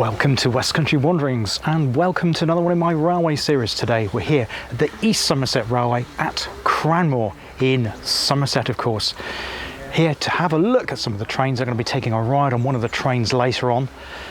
Welcome to West Country Wanderings and welcome to another one in my railway series. Today we're here at the East Somerset Railway at Cranmore in Somerset, of course. Here to have a look at some of the trains. I'm going to be taking a ride on one of the trains later on.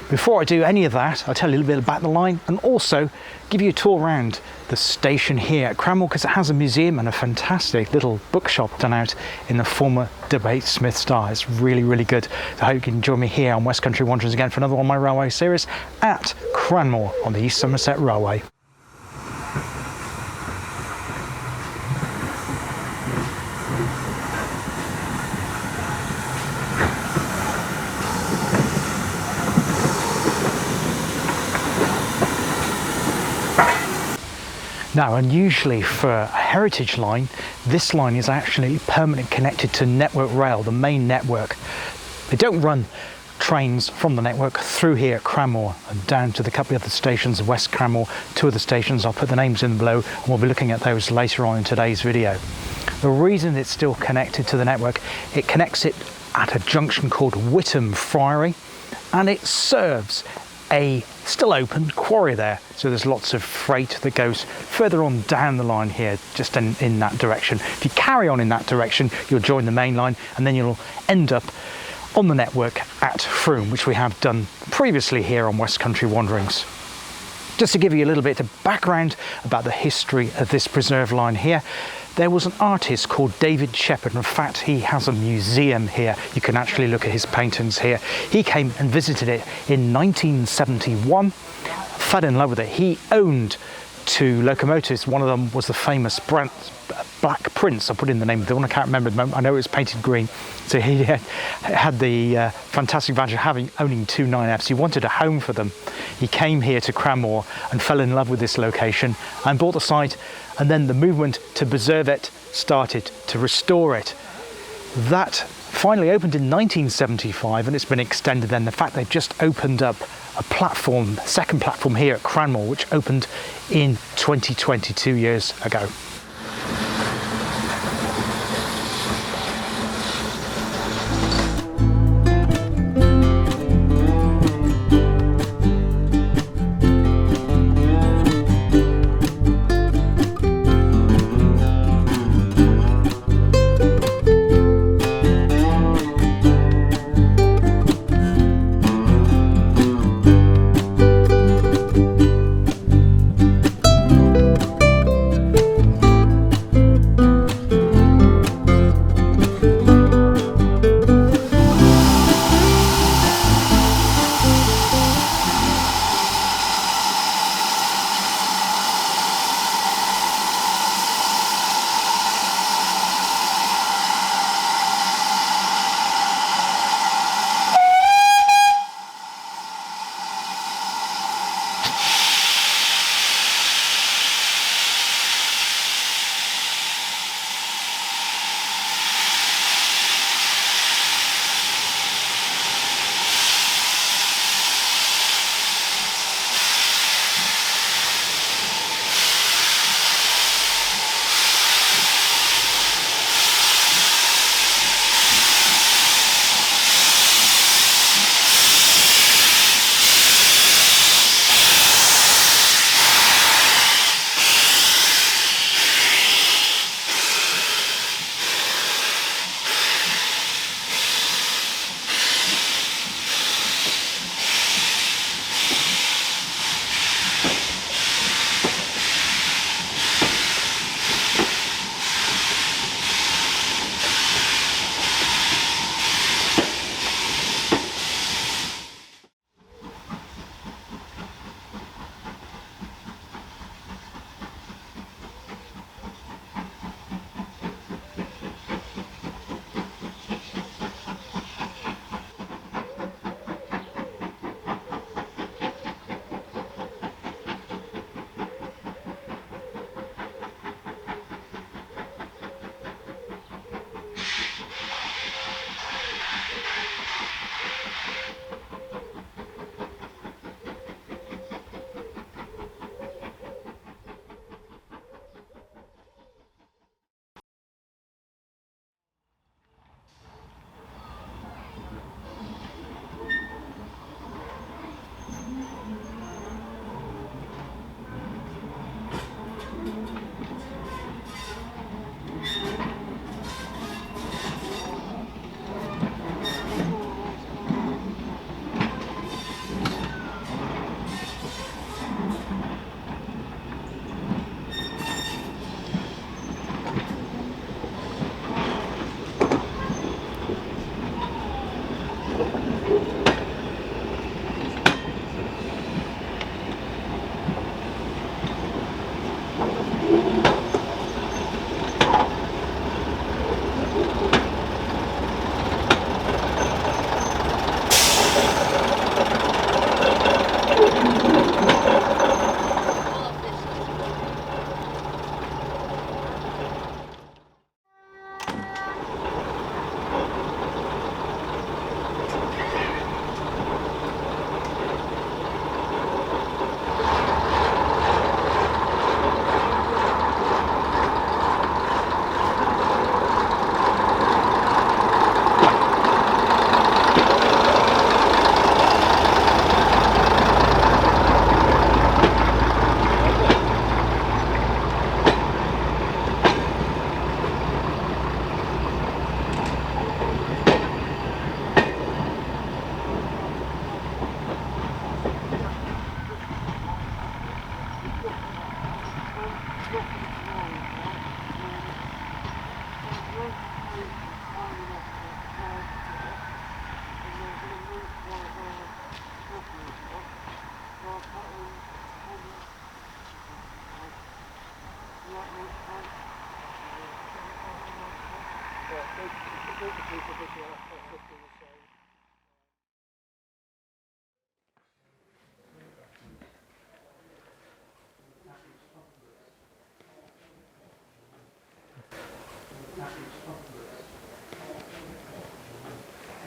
Before I do any of that, I'll tell you a little bit about the line and also give you a tour around the station here at Cranmore, because it has a museum and a fantastic little bookshop done out in the former Debate Smith style. It's really, really good. So I hope you can join me here on West Country Wanderers again for another one of my railway series at Cranmore on the East Somerset Railway. Now, unusually for a heritage line, this line is actually permanently connected to Network Rail, the main network. They don't run trains from the network through here at Cranmore and down to the couple of other stations, West Cranmore, two other stations. I'll put the names in below and we'll be looking at those later on in today's video. The reason it's still connected to the network, it connects it at a junction called Witham Friary, and it serves a still open quarry there, so there's lots of freight that goes further on down the line here, just in that direction. If you carry on in that direction, you'll join the main line and then you'll end up on the network at Frome, which we have done previously here on West Country Wanderings. Just to give you a little bit of background about the history of this preserved line here, there was an artist called David Shepherd. In fact, he has a museum here. You can actually look at his paintings here. He came and visited it in 1971, fell in love with it. He owned two locomotives. One of them was the famous Black Prince. I put in the name of the one, I can't remember at the moment. I know it was painted green. So he had the fantastic advantage of owning two 9Fs. He wanted a home for them. He came here to Cranmore and fell in love with this location and bought the site, and then the movement to preserve it started, to restore it. That finally opened in 1975 and it's been extended then. The fact they've just opened up a platform, second platform here at Cranmore, which opened in 2020, 2 years ago.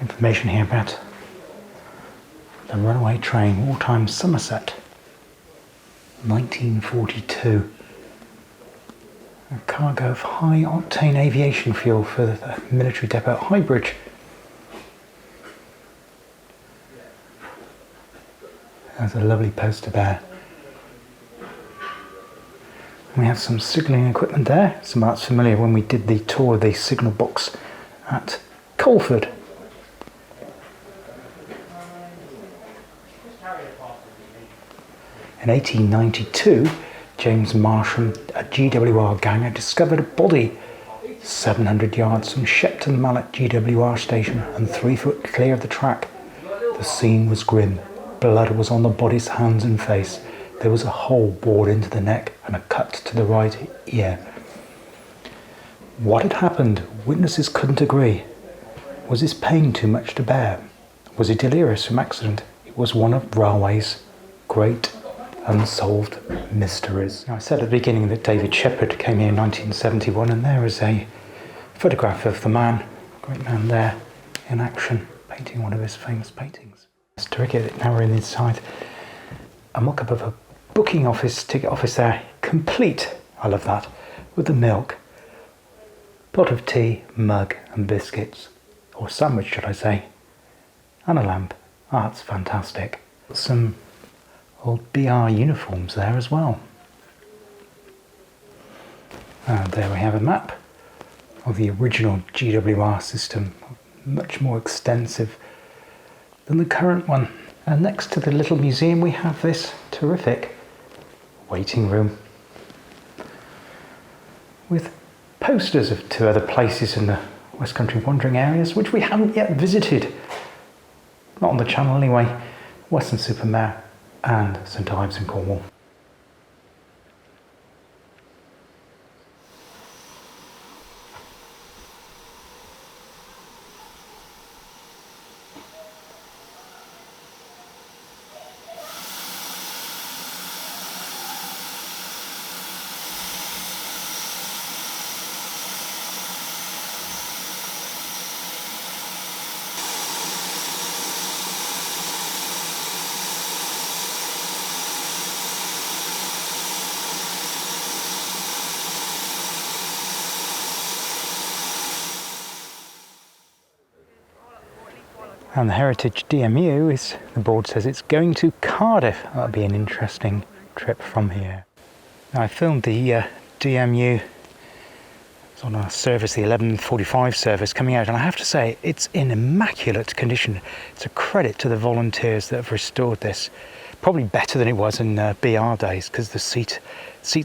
Information here about the runaway train, wartime Somerset, 1942. A cargo of high-octane aviation fuel for the military depot at Highbridge. There's a lovely poster there. We have some signalling equipment there. Some of that's familiar when we did the tour of the signal box at Colford. In 1892, James Marsham, a GWR ganger, discovered a body 700 yards from Shepton Mallet GWR station and 3 foot clear of the track. The scene was grim. Blood was on the body's hands and face. There was a hole bored into the neck and a cut to the right ear. What had happened? Witnesses couldn't agree. Was his pain too much to bear? Was he delirious from accident? It was one of railway's great unsolved mysteries. Now, I said at the beginning that David Shepherd came here in 1971, and there is a photograph of the man, great man there, in action, painting one of his famous paintings. It's terrific. Now we're inside a mock-up of a booking office, ticket office there, complete, I love that, with the milk, pot of tea, mug and biscuits, or sandwich should I say, and a lamp. Ah, it's fantastic. Some old BR uniforms there as well. And there we have a map of the original GWR system, much more extensive than the current one. And next to the little museum we have this terrific waiting room with posters of 2 other places in the West Country wandering areas which we haven't yet visited, not on the channel anyway, Weston-super-Mare and St Ives in Cornwall. And the Heritage DMU is, the board says it's going to Cardiff. That'll be an interesting trip from here. Now, I filmed the DMU, it's on our service, the 11:45 service coming out, and I have to say it's in immaculate condition. It's a credit to the volunteers that have restored this. Probably better than it was in BR days, because the seats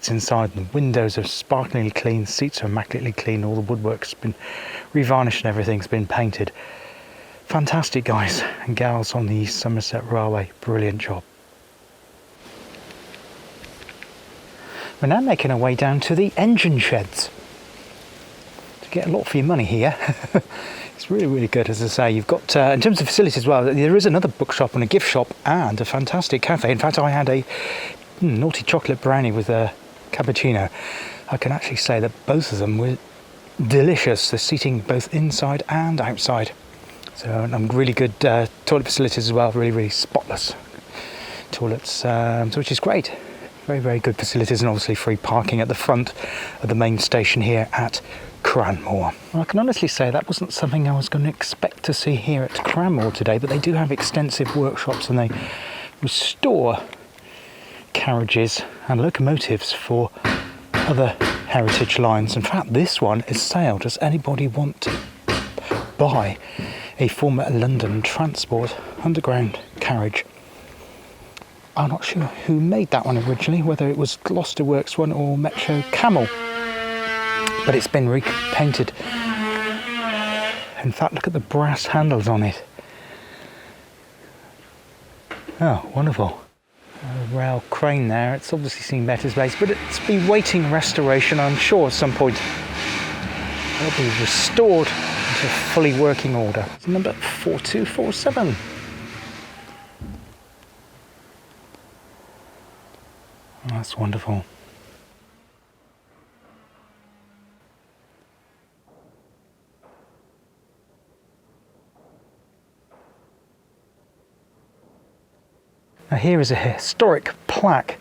inside, the windows are sparklingly clean, seats are immaculately clean, all the woodwork's been revarnished and everything's been painted. Fantastic guys and gals on the East Somerset Railway, brilliant job. We're now making our way down to the engine sheds to get a lot for your money here. It's really, really good, as I say. You've got, in terms of facilities as well, there is another bookshop and a gift shop and a fantastic cafe. In fact, I had a naughty chocolate brownie with a cappuccino. I can actually say that both of them were delicious. The seating both inside and outside. So, and really good toilet facilities as well, really, really spotless toilets, so which is great. Very, very good facilities, and obviously free parking at the front of the main station here at Cranmore. Well, I can honestly say that wasn't something I was going to expect to see here at Cranmore today, but they do have extensive workshops and they restore carriages and locomotives for other heritage lines. In fact, this one is sale. Does anybody want to buy a former London Transport underground carriage? I'm not sure who made that one originally, whether it was Gloucester Works one or Metro Camel, but it's been repainted. In fact, look at the brass handles on it. Oh, wonderful. A rail crane there. It's obviously seen better space, but it's been waiting restoration. I'm sure at some point it'll be restored into fully working order. It's number 4247. Oh, that's wonderful. Now here is a historic plaque.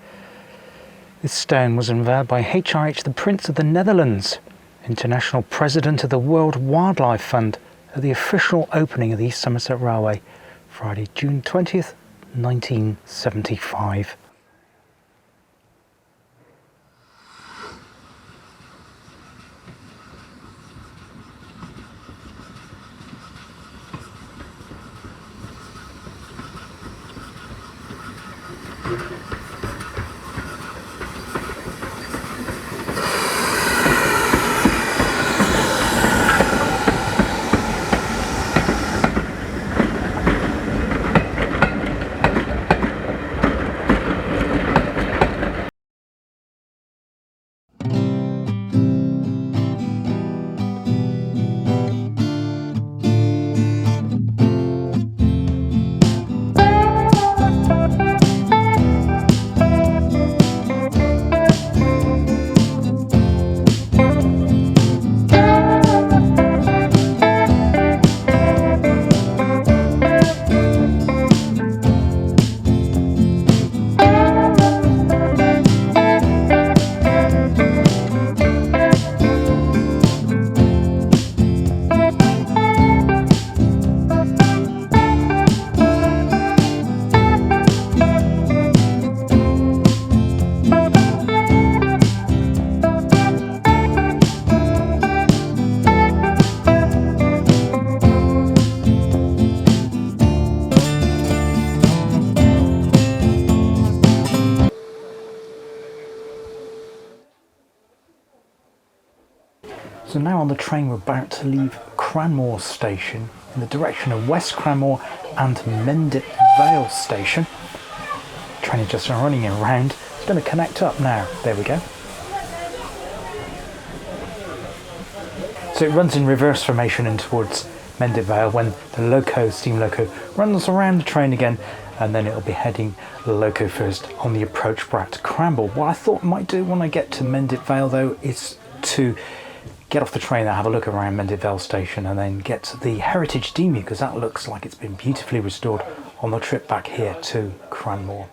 This stone was unveiled by HRH, the Prince of the Netherlands, International President of the World Wildlife Fund, at the official opening of the East Somerset Railway, Friday, June 20th, 1975. So now on the train we're about to leave Cranmore station in the direction of West Cranmore and Mendip Vale station. Train is just running around. It's going to connect up now. There we go. So it runs in reverse formation in towards Mendip Vale when the steam loco runs around the train again, and then it'll be heading loco first on the approach back to Cranmore. What I thought I might do when I get to Mendip Vale though is to get off the train and have a look around Mendip Vale station and then get to the Heritage Demu, because that looks like it's been beautifully restored on the trip back here to Cranmore.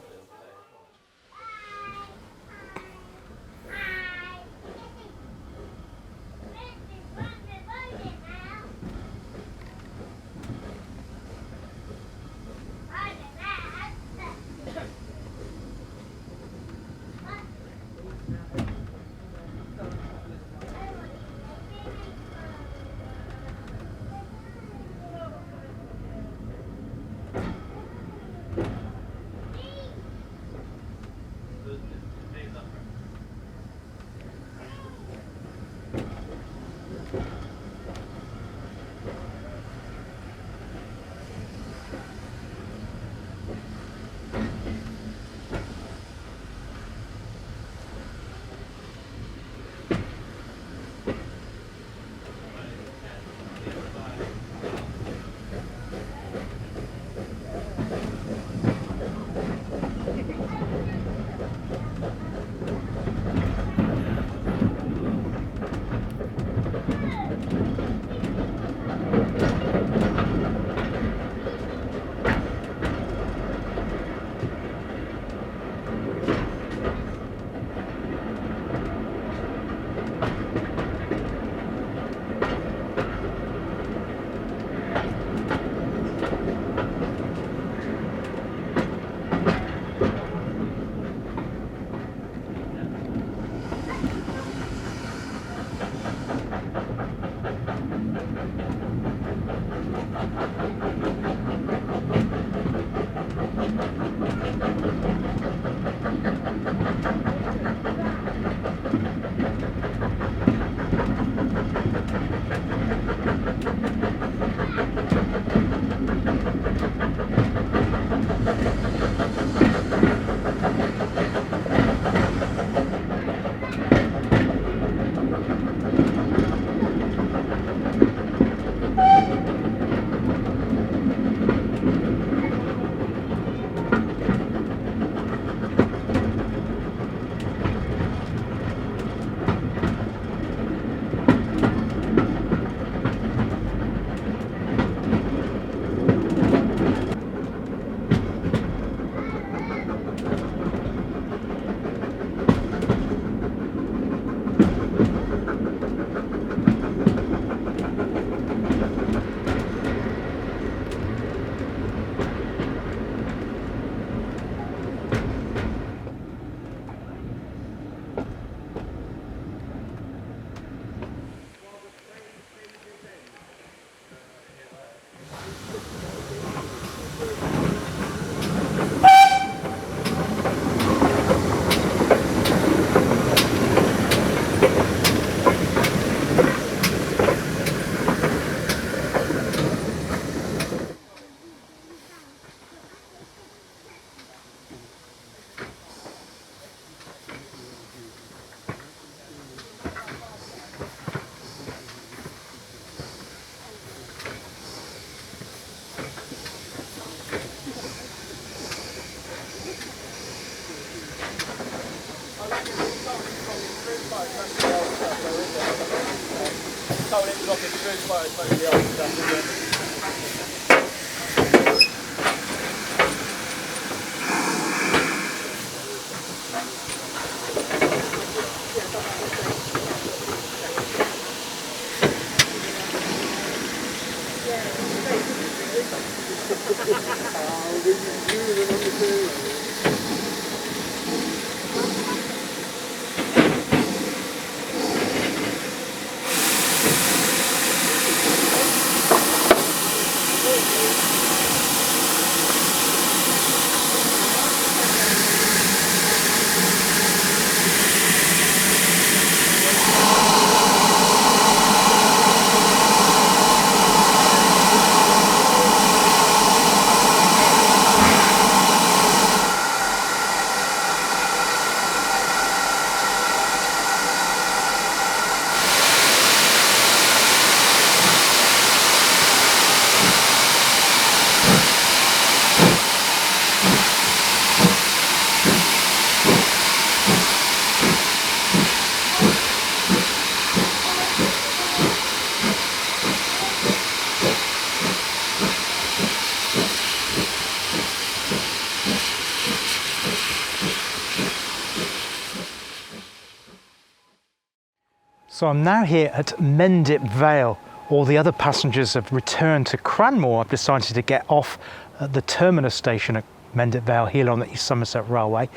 So I'm now here at Mendip Vale. All the other passengers have returned to Cranmore. I've decided to get off at the terminus station at Mendip Vale here on the East Somerset Railway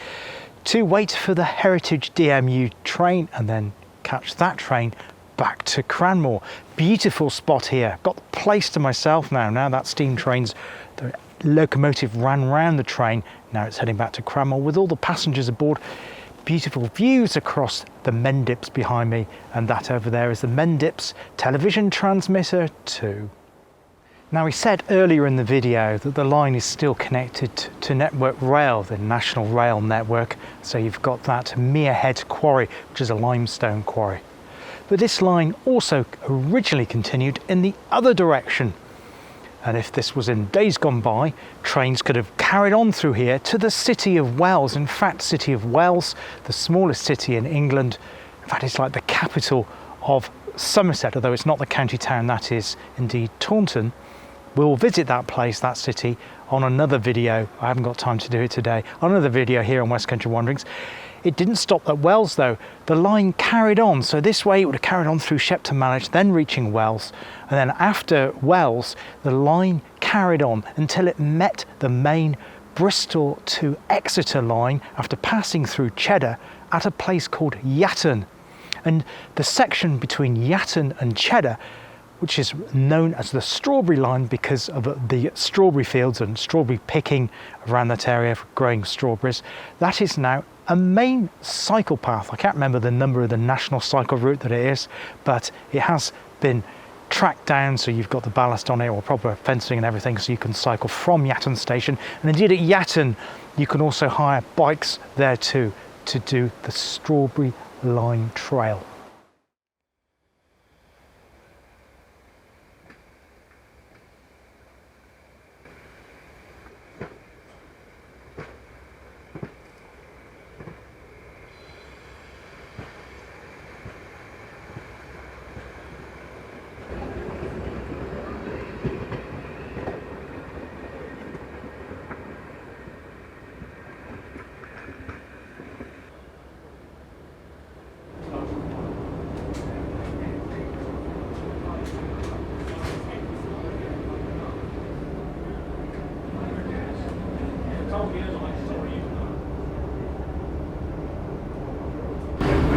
to wait for the Heritage DMU train and then catch that train back to Cranmore. Beautiful spot here. Got the place to myself now. Now that steam train's, the locomotive ran round the train. Now it's heading back to Cranmore with all the passengers aboard. Beautiful views across the Mendips behind me, and that over there is the Mendips television transmitter too. Now, we said earlier in the video that the line is still connected to Network Rail, the national rail network. So you've got that Merehead quarry, which is a limestone quarry. But this line also originally continued in the other direction. And if this was in days gone by, trains could have carried on through here to the city of Wells. In fact, city of Wells, the smallest city in England. In fact, it's like the capital of Somerset, although it's not the county town, that is indeed Taunton. We'll visit that place, that city, on another video. I haven't got time to do it today. On another video here on West Country Wanderings. It didn't stop at Wells though. The line carried on. So this way it would have carried on through Shepton Mallet, then reaching Wells. And then after Wells, the line carried on until it met the main Bristol to Exeter line after passing through Cheddar at a place called Yatton. And the section between Yatton and Cheddar, which is known as the Strawberry Line because of the strawberry fields and strawberry picking around that area for growing strawberries, that is now a main cycle path. I can't remember the number of the national cycle route that it is, but it has been tracked down, so you've got the ballast on it or proper fencing and everything, so you can cycle from Yatton station. And indeed at Yatton you can also hire bikes there too to do the Strawberry Line Trail.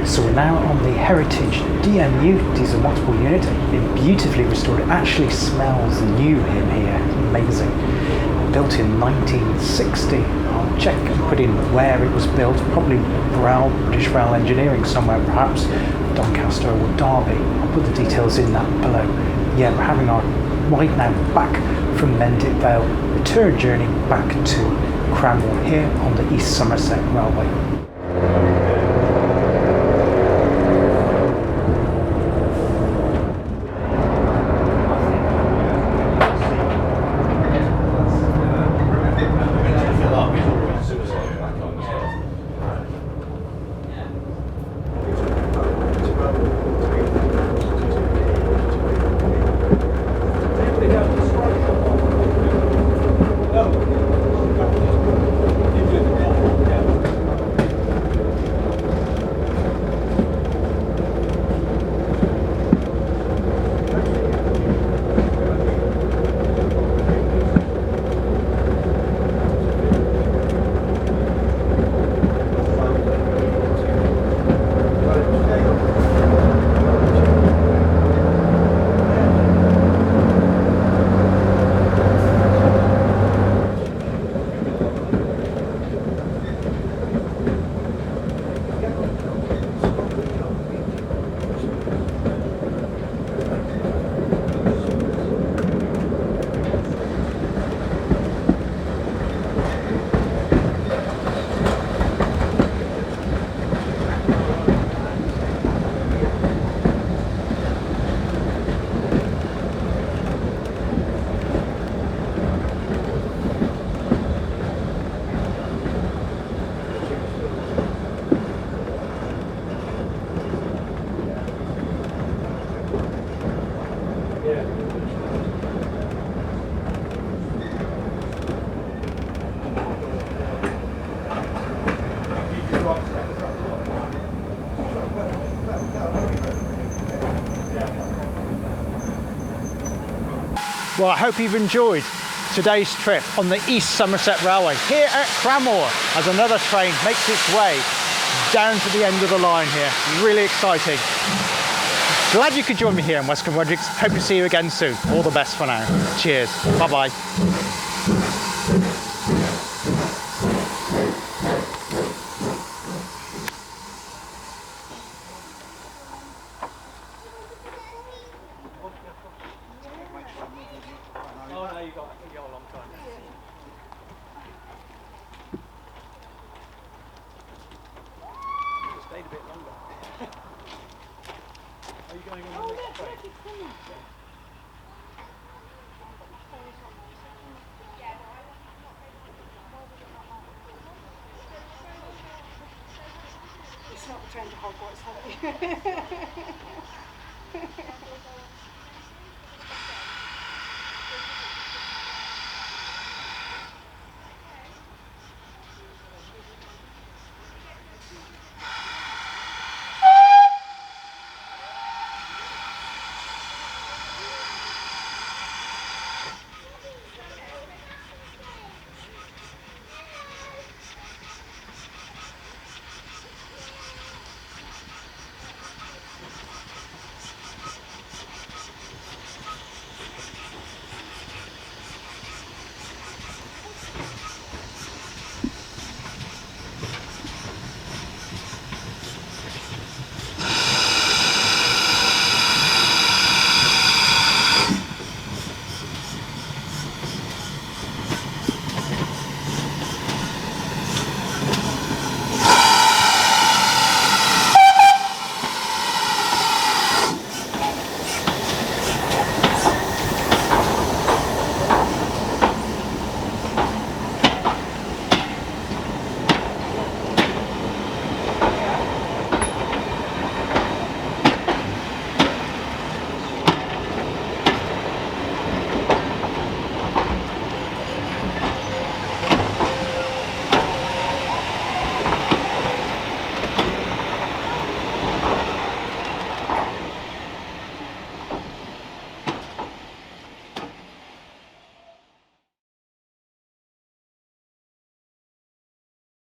So we're now on the Heritage DMU, diesel multiple unit. It's beautifully restored. It actually smells new in here. Amazing. Built in 1960. I'll check and put in where it was built. Probably British Rail Engineering somewhere, perhaps Doncaster or Derby. I'll put the details in that below. Yeah, we're having our ride now back from Mendip Vale, return journey back to Cranmore here on the East Somerset Railway. Well, I hope you've enjoyed today's trip on the East Somerset Railway here at Cranmore as another train makes its way down to the end of the line here. Really exciting. Glad you could join me here in West Cumberland. Hope to see you again soon. All the best for now. Cheers. Bye-bye. Oh no, you got a long time. Stayed a bit longer. Are you going on the next train? It's not the train to Hogwarts, have you?